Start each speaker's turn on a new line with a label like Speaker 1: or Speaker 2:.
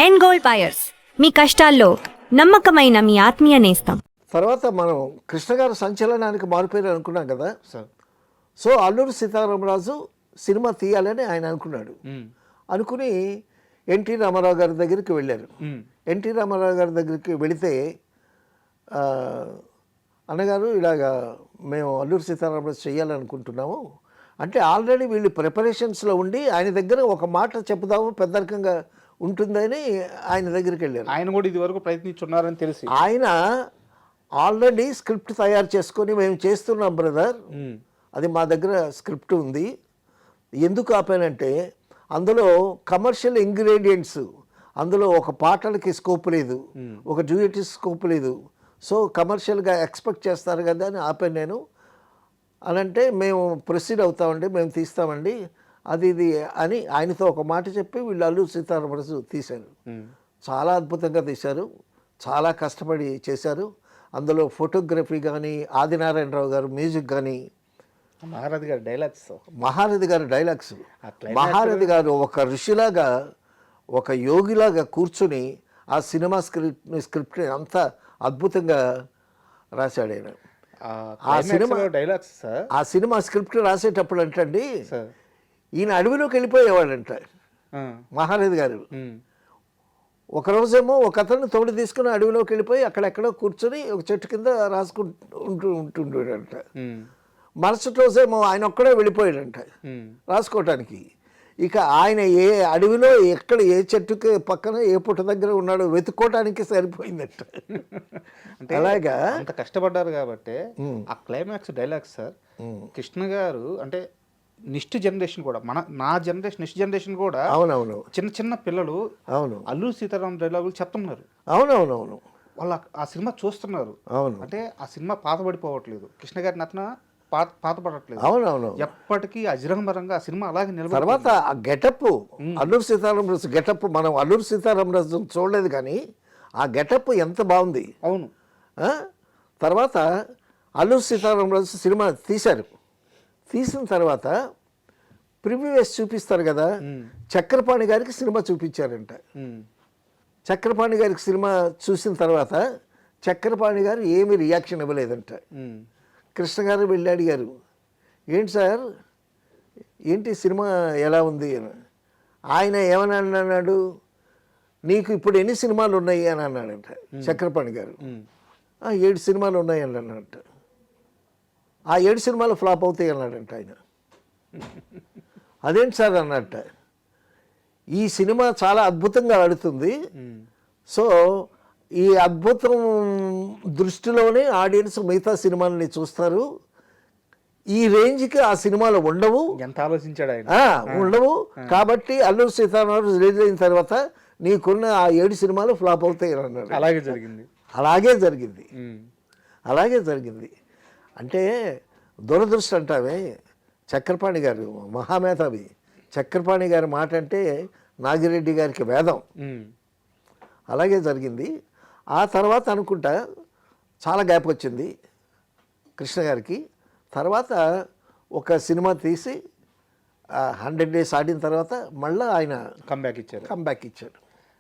Speaker 1: And gold buyers, మీ కష్టాల్లో నమ్మకమైన మీ ఆత్మీయ నేస్తం.
Speaker 2: తర్వాత మనం కృష్ణ గారు సంచలనానికి మారిపోయారు అనుకున్నాం కదా
Speaker 3: sir.
Speaker 2: So Alluri Sitaramaraju cinema తీయాలని ఆయన అనుకున్నాడు. అనుకుని ఎన్టీ రామారావు గారి దగ్గరికి వెళ్ళారు. ఎన్టీ రామారావు గారి దగ్గరికి వెళితే అన్నగారు ఇలాగా మేము అల్లూరి సీతారామరాజు చేయాలనుకుంటున్నాము అంటే ఆల్రెడీ వీళ్ళు ప్రిపరేషన్స్లో ఉండి ఆయన దగ్గర ఒక మాట చెప్పుదాము పెద్దరికంగా ఉంటుందని ఆయన దగ్గరికి వెళ్ళారు.
Speaker 3: ఆయన కూడా ఇది వరకు ప్రయత్నించున్నారని తెలిసి
Speaker 2: ఆయన ఆల్రెడీ స్క్రిప్ట్ తయారు చేసుకొని మేము చేస్తున్నాం బ్రదర్, అది మా దగ్గర స్క్రిప్ట్ ఉంది. ఎందుకు ఆపానంటే అందులో కమర్షియల్ ఇంగ్రీడియంట్స్, అందులో ఒక పాటలకి స్కోప్ లేదు, ఒక డ్యూయట్ స్కోప్ లేదు. సో కమర్షియల్గా ఎక్స్పెక్ట్ చేస్తారు కదా అని ఆపాను నేను. అని అంటే మేము ప్రొసీడ్ అవుతామండి, మేము తీస్తామండి అది ఇది అని ఆయనతో ఒక మాట చెప్పి వీళ్ళు అల్లూరి సీతారామరాజు తీశారు. చాలా అద్భుతంగా తీశారు, చాలా కష్టపడి చేశారు. అందులో ఫోటోగ్రఫీ కానీ, ఆదినారాయణరావు గారు మ్యూజిక్ కానీ,
Speaker 3: మహారథి గారి డైలాగ్స్,
Speaker 2: మహారథి గారు ఒక ఋషిలాగా ఒక యోగిలాగా కూర్చుని ఆ సినిమా స్క్రిప్ట్ అంత అద్భుతంగా రాశాడు ఆయన. ఆ సినిమా స్క్రిప్ట్ రాసేటప్పుడు అంటండి ఈయన అడవిలోకి వెళ్ళిపోయేవాడంట మహారథి గారు. ఒకరోజేమో ఒక అతను తోడు తీసుకుని అడవిలోకి వెళ్ళిపోయి అక్కడెక్కడో కూర్చొని ఒక చెట్టు కింద ఉంటుండేడంట. మరుసటి రోజేమో ఆయన ఒక్కడే వెళ్ళిపోయాడంట రాసుకోవటానికి. ఇక ఆయన ఏ అడవిలో ఎక్కడ ఏ చెట్టుకి పక్కన ఏ పుట్ట దగ్గర ఉన్నాడో వెతుక్కోవటానికి సరిపోయిందట.
Speaker 3: అంటే
Speaker 2: అలాగా
Speaker 3: అంత కష్టపడ్డారు కాబట్టి ఆ క్లైమాక్స్ డైలాగ్స్ సార్ కృష్ణ గారు అంటే నెక్స్ట్ జనరేషన్ కూడా నా జనరేషన్ నెక్స్ట్ జనరేషన్ కూడా
Speaker 2: అవునవును
Speaker 3: చిన్న చిన్న పిల్లలు
Speaker 2: అవును
Speaker 3: అల్లూరి సీతారాం డైలాగులు చెప్తున్నారు.
Speaker 2: అవునవునవును
Speaker 3: వాళ్ళు ఆ సినిమా చూస్తున్నారు.
Speaker 2: అవును
Speaker 3: అంటే ఆ సినిమా పాతబడిపోవట్లేదు, కృష్ణ గారి నటన పాతపడట్లేదు.
Speaker 2: అవునవును
Speaker 3: ఎప్పటికీ అజరంబరంగా ఆ సినిమా అలాగే నిలబడి.
Speaker 2: తర్వాత ఆ గెటప్ అల్లూరి సీతారామరాజు గెటప్ మనం అల్లూరి సీతారామరాజు చూడలేదు కానీ ఆ గెటప్ ఎంత బాగుంది.
Speaker 3: అవును.
Speaker 2: తర్వాత అల్లూరి సీతారామరాజు సినిమా తీశారు. తీసిన తర్వాత ప్రివ్యూస్ చూపిస్తారు కదా, చక్రపాణి గారికి సినిమా చూపించారంట. చక్రపాణి గారికి సినిమా చూసిన తర్వాత చక్రపాణి గారు ఏమి రియాక్షన్ ఇవ్వలేదంట. కృష్ణ గారు వెళ్ళి అడిగారు, ఏంటి సార్ ఏంటి సినిమా ఎలా ఉంది అని. ఆయన ఏమని అన్నాడు, నీకు ఇప్పుడు ఎన్ని సినిమాలు ఉన్నాయి అని అన్నాడంట చక్రపాణి గారు. 7 సినిమాలు ఉన్నాయి అని అన్నట్ట. ఆ 7 సినిమాలు ఫ్లాప్ అవుతాయి అన్నాడంట ఆయన. అదేంటి సార్ అన్నట్ట, ఈ సినిమా చాలా అద్భుతంగా ఆడుతుంది, సో ఈ అద్భుతం దృష్టిలోనే ఆడియన్స్ మిగతా సినిమాలని చూస్తారు, ఈ రేంజ్కి ఆ సినిమాలు ఉండవు.
Speaker 3: ఎంత ఆలోచించాడు ఆయన.
Speaker 2: ఉండవు కాబట్టి అల్లూరి సీతారామరాజు రిలీజ్ అయిన తర్వాత నీకున్న ఆ 7 సినిమాలు ఫ్లాప్ అవుతాయి అన్నాడు.
Speaker 3: అలాగే జరిగింది.
Speaker 2: అలాగే జరిగింది. అంటే దురదృష్టి అంటావే, చక్రపాణి గారు మహామేధావి. చక్రపాణి గారి మాట అంటే నాగిరెడ్డి గారికి వేదం. అలాగే జరిగింది. ఆ తర్వాత అనుకుంటా చాలా గ్యాప్ వచ్చింది కృష్ణ గారికి. తర్వాత ఒక సినిమా తీసి 100 days ఆడిన తర్వాత మళ్ళీ ఆయన
Speaker 3: కంబ్యాక్ ఇచ్చారు.